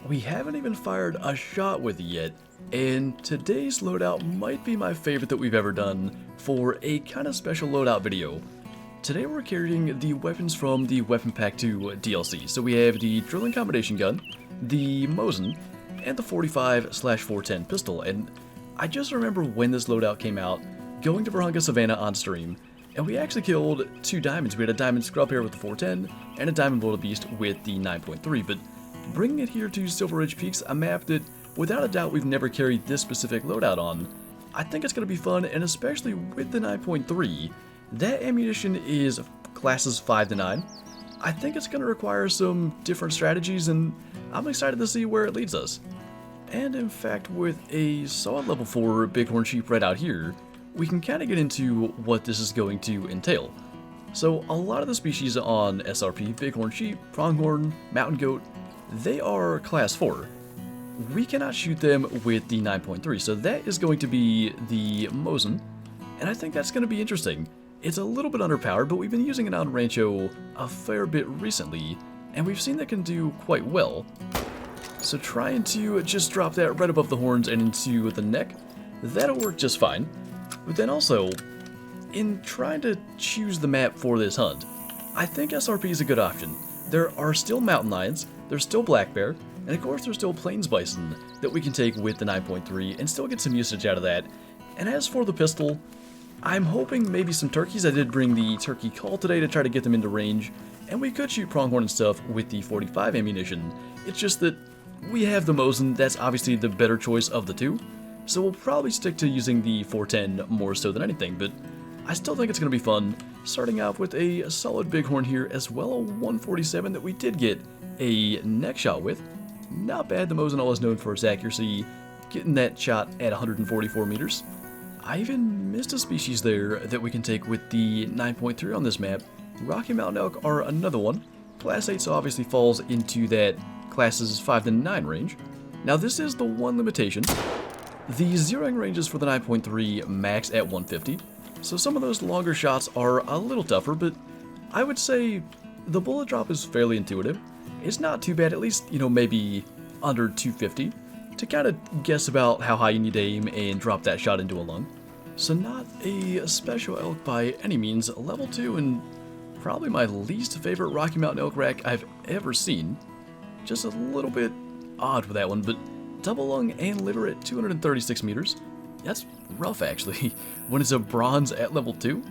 We haven't even fired a shot with it yet, and today's loadout might be my favorite that we've ever done for a kind of special loadout video. Today we're carrying the weapons from the Weapon Pack 2 DLC. So we have the drilling combination gun, the Mosin, and the 45/410 pistol. And I just remember when this loadout came out, going to Barhunga Savannah on stream, and we actually killed 2 diamonds. We had a diamond scrub here with the 410, and a diamond wildebeest with the 9.3, but bringing it here to Silver Ridge Peaks, a map that, without a doubt, we've never carried this specific loadout on, I think it's going to be fun, and especially with the 9.3, that ammunition is classes 5 to 9. I think it's going to require some different strategies, and I'm excited to see where it leads us. And in fact, with a solid level 4 bighorn sheep right out here, we can kind of get into what this is going to entail. So a lot of the species on SRP, bighorn sheep, pronghorn, mountain goat, they are class 4. We cannot shoot them with the 9.3, so that is going to be the Mosin, and I think that's going to be interesting. It's a little bit underpowered, but we've been using it on Rancho a fair bit recently, and we've seen that can do quite well. So trying to just drop that right above the horns and into the neck, that'll work just fine. But then also, in trying to choose the map for this hunt, I think SRP is a good option. There are still mountain lions, there's still black bear, and of course there's still plains bison that we can take with the 9.3 and still get some usage out of that. And as for the pistol, I'm hoping maybe some turkeys. I did bring the turkey call today to try to get them into range, and we could shoot pronghorn and stuff with the 45 ammunition. It's just that we have the Mosin, that's obviously the better choice of the two, so we'll probably stick to using the 410 more so than anything, but I still think it's going to be fun, starting off with a solid bighorn here, as well a 147 that we did get a neck shot with. Not bad, the Mosin is known for its accuracy, getting that shot at 144 meters. I even missed a species there that we can take with the 9.3 on this map. Rocky Mountain elk are another one. Class 8 so obviously falls into that classes 5 to 9 range. Now this is the one limitation. The zeroing ranges for the 9.3 max at 150. So some of those longer shots are a little tougher, but I would say the bullet drop is fairly intuitive. It's not too bad, at least, maybe under 250, to kind of guess about how high you need to aim and drop that shot into a lung. So not a special elk by any means, level 2 and probably my least favorite Rocky Mountain elk rack I've ever seen. Just a little bit odd with that one, but double lung and liver at 236 meters. That's rough, actually, when it's a bronze at level 2.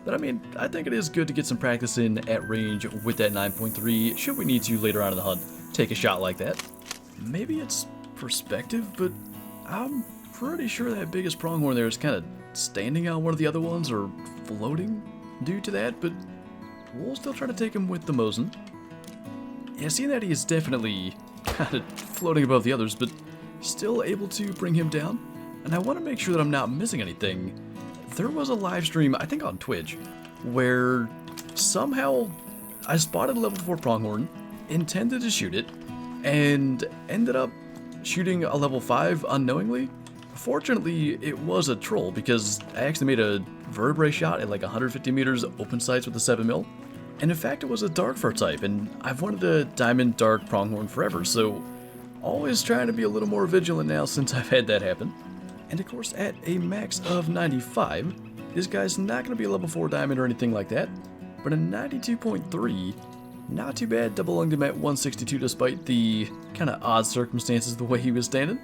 But I mean, I think it is good to get some practice in at range with that 9.3, should we need to later on in the hunt take a shot like that. Maybe it's perspective, but I'm pretty sure that biggest pronghorn there is kind of standing on one of the other ones, or floating due to that, but we'll still try to take him with the Mosin. Yeah, seeing that he is definitely kind of floating above the others, but still able to bring him down. And I want to make sure that I'm not missing anything. There was a live stream, I think on Twitch, where somehow I spotted a level 4 pronghorn, intended to shoot it, and ended up shooting a level 5 unknowingly. Fortunately, it was a troll, because I actually made a vertebrae shot at like 150 meters open sights with the 7mm. And in fact, it was a dark fur type, and I've wanted a diamond dark pronghorn forever, so always trying to be a little more vigilant now since I've had that happen. And of course, at a max of 95, this guy's not going to be a level 4 diamond or anything like that, but a 92.3, not too bad, double lunged him at 162 despite the kind of odd circumstances the way he was standing.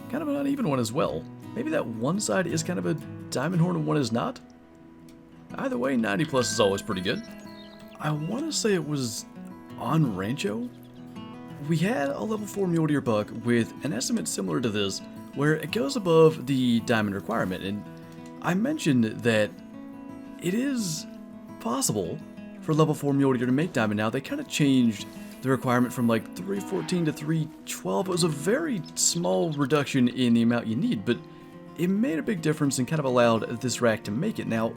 Kind of an uneven one as well. Maybe that one side is kind of a diamond horn and one is not. Either way, 90 plus is always pretty good. I want to say it was on Rancho. We had a level 4 mule deer buck with an estimate similar to this, where it goes above the diamond requirement, and I mentioned that it is possible for level 4 mule deer to make diamond now. They kind of changed the requirement from like 314 to 312. It was a very small reduction in the amount you need, but it made a big difference and kind of allowed this rack to make it. Now,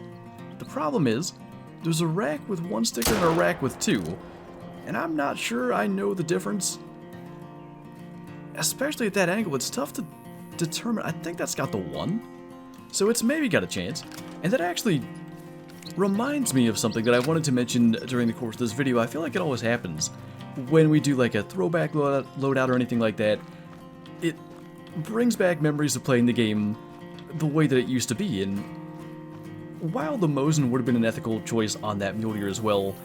the problem is, there's a rack with 1 sticker and a rack with 2, and I'm not sure I know the difference. Especially at that angle, it's tough to determine. I think that's got the 1, so it's maybe got a chance. And that actually reminds me of something that I wanted to mention during the course of this video. I feel like it always happens. when we do like a throwback loadout or anything like that, it brings back memories of playing the game the way that it used to be. And while the Mosin would have been an ethical choice on that mule deer as well,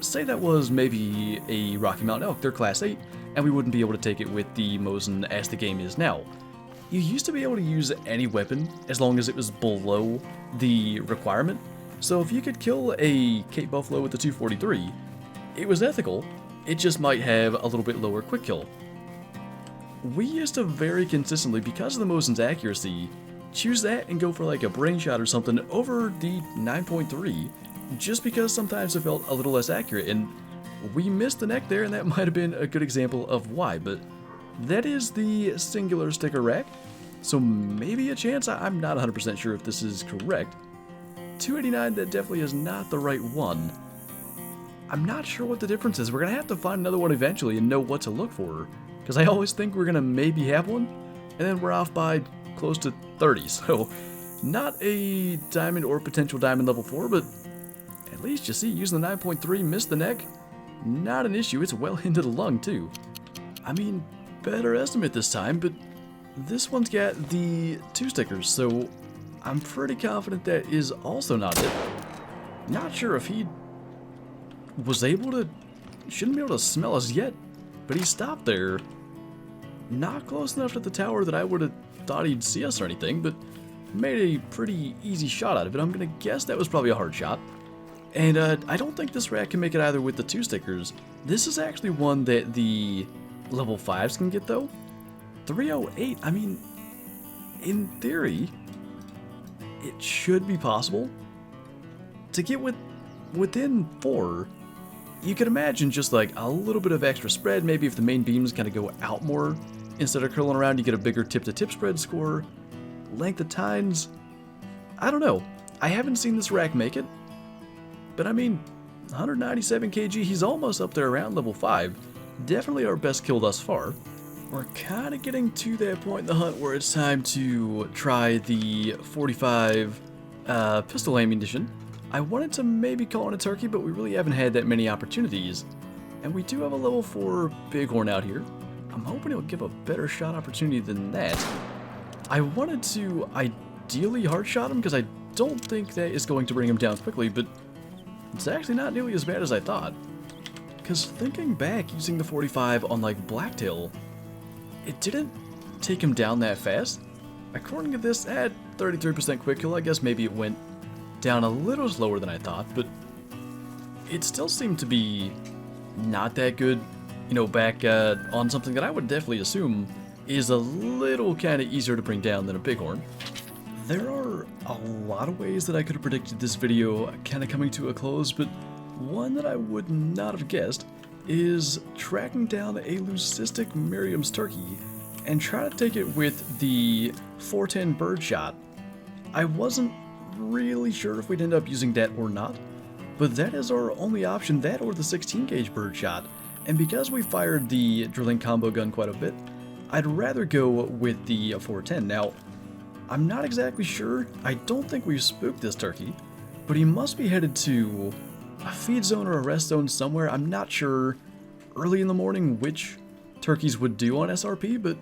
say that was maybe a Rocky Mountain elk, they're class 8, and we wouldn't be able to take it with the Mosin as the game is now. You used to be able to use any weapon as long as it was below the requirement. So if you could kill a Cape Buffalo with the 243, it was ethical, it just might have a little bit lower quick kill. We used to very consistently, because of the Mosin's accuracy, choose that and go for like a brain shot or something over the 9.3, just because sometimes it felt a little less accurate, and we missed the neck there, and that might have been a good example of why. But that is the singular sticker rack, so maybe a chance. I'm not 100% sure if this is correct. 289, that definitely is not the right one. I'm not sure what the difference is. We're going to have to find another one eventually and know what to look for, because I always think we're going to maybe have one, and then we're off by close to 30, so not a diamond or potential diamond level 4, but at least you see, using the 9.3, missed the neck, not an issue. It's well into the lung too. I mean, better estimate this time, but this one's got the 2 stickers, so I'm pretty confident that is also not it. Not sure if he was able to, shouldn't be able to smell us yet, but he stopped there. Not close enough to the tower that I would have thought he'd see us or anything, but made a pretty easy shot out of it. I'm gonna guess that was probably a hard shot. And I don't think this rack can make it either with the 2 stickers. This is actually one that the level 5s can get though. 308, I mean, in theory, it should be possible to get within 4. You could imagine just like a little bit of extra spread, maybe if the main beams kind of go out more instead of curling around, you get a bigger tip-to-tip spread score. Length of tines, I don't know. I haven't seen this rack make it, but I mean, 197 kg, he's almost up there around level 5. Definitely our best kill thus far. We're kind of getting to that point in the hunt where it's time to try the 45 pistol ammunition. I wanted to maybe call in a turkey, but we really haven't had that many opportunities. And we do have a level 4 bighorn out here. I'm hoping it'll give a better shot opportunity than that. I wanted to ideally hard shot him because I don't think that is going to bring him down quickly, but it's actually not nearly as bad as I thought. Because thinking back, using the 45 on like Blacktail, it didn't take him down that fast. According to this, at 33% quick kill, I guess maybe it went down a little slower than I thought, but it still seemed to be not that good, you know, back on something that I would definitely assume is a little kind of easier to bring down than a bighorn. There are a lot of ways that I could have predicted this video kind of coming to a close, but one that I would not have guessed is tracking down a leucistic Merriam's turkey and trying to take it with the 410 birdshot. I wasn't really sure if we'd end up using that or not, but that is our only option, that or the 16 gauge birdshot. And because we fired the drilling combo gun quite a bit, I'd rather go with the 410. Now, I'm not exactly sure. I don't think we've spooked this turkey, but he must be headed to a feed zone or a rest zone somewhere. I'm not sure early in the morning which turkeys would do on SRP, but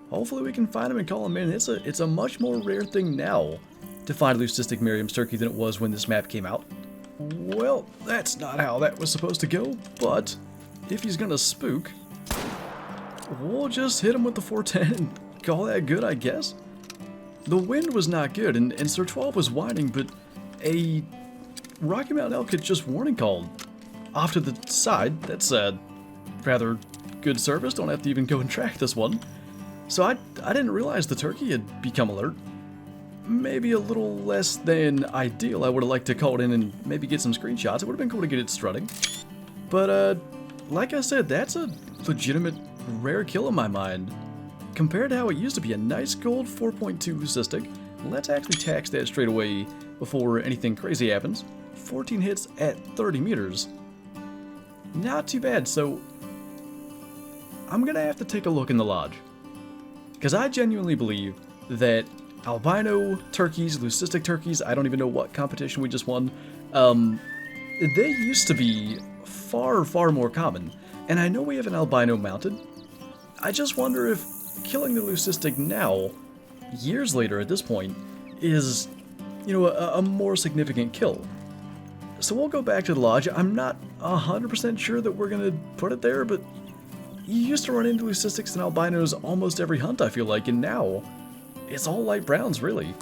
hopefully we can find him and call him in. It's a much more rare thing now to find leucistic Merriam's turkey than it was when this map came out. Well, that's not how that was supposed to go, but if he's gonna spook, we'll just hit him with the 410 and call that good, I guess. The wind was not good, and Sir 12 was whining, but a Rocky Mountain elk had just warning called off to the side. That's a rather good service. Don't have to even go and track this one. So I didn't realize the turkey had become alert. Maybe a little less than ideal. I would have liked to call it in and maybe get some screenshots. It would have been cool to get it strutting. But like I said, that's a legitimate rare kill in my mind. Compared to how it used to be, a nice gold 4.2 leucistic. Let's actually tax that straight away before anything crazy happens. 14 hits at 30 meters. Not too bad, so I'm gonna have to take a look in the lodge. Because I genuinely believe that albino turkeys, leucistic turkeys, I don't even know what competition we just won, they used to be far, far more common. And I know we have an albino mounted. I just wonder if killing the Leucistic now, years later at this point, is, you know, a more significant kill. So we'll go back to the lodge. I'm not 100% sure that we're going to put it there, but you used to run into Leucistics and albinos almost every hunt, I feel like, and now it's all light browns, really.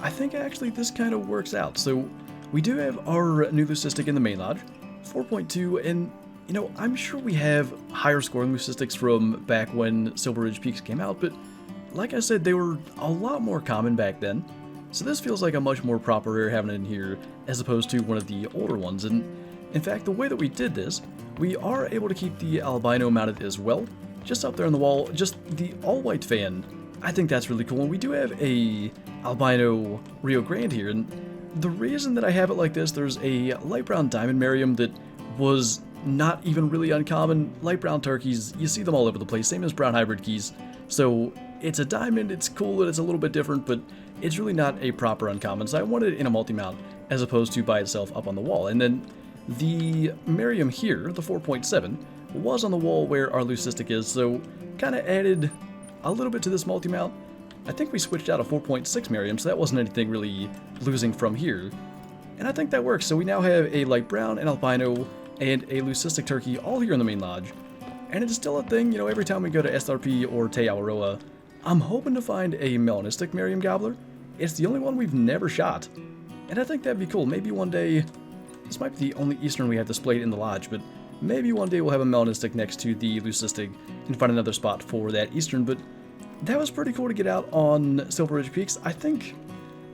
I think actually this kind of works out. So we do have our new Leucistic in the main lodge, 4.2, and you know, I'm sure we have higher scoring Leucistics from back when Silver Ridge Peaks came out, but like I said, they were a lot more common back then. So this feels like a much more proper rare having it in here as opposed to one of the older ones. And in fact, the way that we did this, we are able to keep the albino mounted as well, just up there on the wall, just the all-white fan. I think that's really cool. And we do have a albino Rio Grande here, and the reason that I have it like this, there's a light brown diamond Merriam that was not even really uncommon. Light brown turkeys, you see them all over the place, same as brown hybrid keys. So it's a diamond, it's cool that it's a little bit different, but it's really not a proper uncommon. So I wanted it in a multi-mount as opposed to by itself up on the wall. And then the Merriam here, the 4.7, was on the wall where our Leucistic is, so kind of added a little bit to this multi-mount. I think we switched out a 4.6 Merriam, so that wasn't anything really losing from here. And I think that works. So we now have a light brown, an albino, and a Leucistic turkey all here in the main lodge. And it's still a thing, you know, every time we go to SRP or Te Aurora, I'm hoping to find a melanistic Merriam Gobbler. It's the only one we've never shot. And I think that'd be cool. Maybe one day, this might be the only Eastern we have displayed in the lodge, but maybe one day we'll have a melanistic next to the Leucistic and find another spot for that Eastern. But that was pretty cool to get out on Silver Ridge Peaks. I think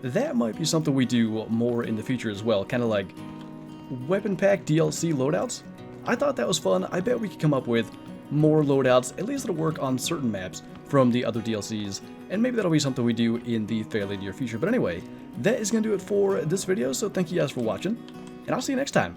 that might be something we do more in the future as well, kind of like weapon pack DLC loadouts. I thought that was fun. I bet we could come up with more loadouts, at least it'll work on certain maps from the other DLCs, and maybe that'll be something we do in the fairly near future. But anyway, that is going to do it for this video, so thank you guys for watching, and I'll see you next time.